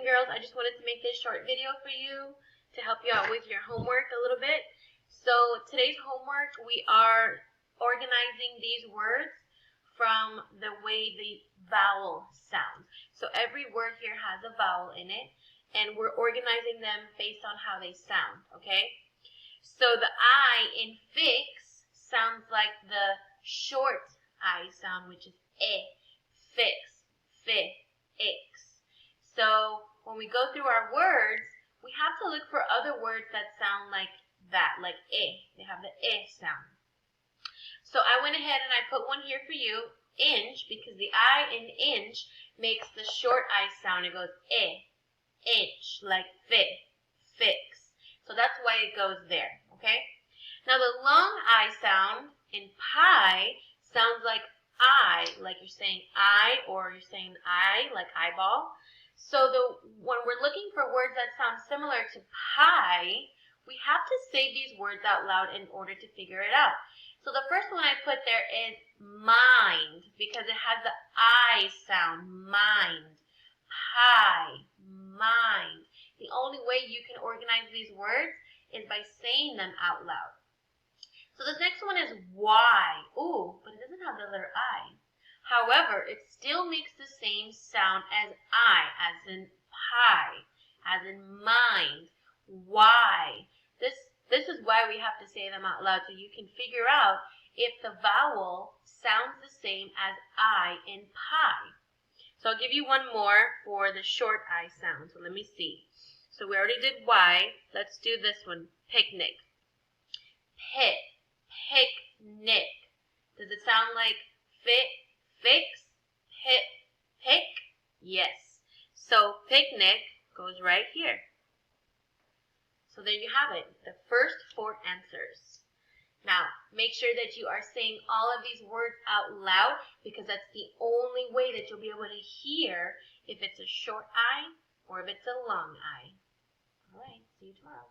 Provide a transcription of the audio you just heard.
and girls, I just wanted to make this short video for you to help you out with your homework a little bit. So today's homework, we are organizing these words from the way the vowel sounds. So every word here has a vowel in it, and we're organizing them based on how they sound, okay? So the I in fix sounds like the short I sound, which is fix, fi, ix. So when we go through our words, we have to look for other words that sound like that, like They have the sound. So I went ahead and I put one here for you, inch, because the I in inch makes the short I sound. It goes inch, like fix. So that's why it goes there, okay? Now the long I sound in pie sounds like I, like you're saying I, or you're saying I, like eyeball. So when we're looking for words that sound similar to pie, we have to say these words out loud in order to figure it out. So the first one I put there is mind, because it has the I sound, mind, pie, mind. The only way you can organize these words is by saying them out loud. So this next one is Y. Ooh, but it doesn't have the letter I. However, it still makes the same sound as I, as in pie, as in mind, Y. This is why we have to say them out loud, so you can figure out if the vowel sounds the same as I in pie. So I'll give you one more for the short I sound. So let me see. So we already did Y. Let's do this one, picnic. Picnic. Does it sound like fix, pick? Yes. So picnic goes right here. So there you have it, the first 4 answers. Now, make sure that you are saying all of these words out loud, because that's the only way that you'll be able to hear if it's a short I or if it's a long I. All right, see you tomorrow.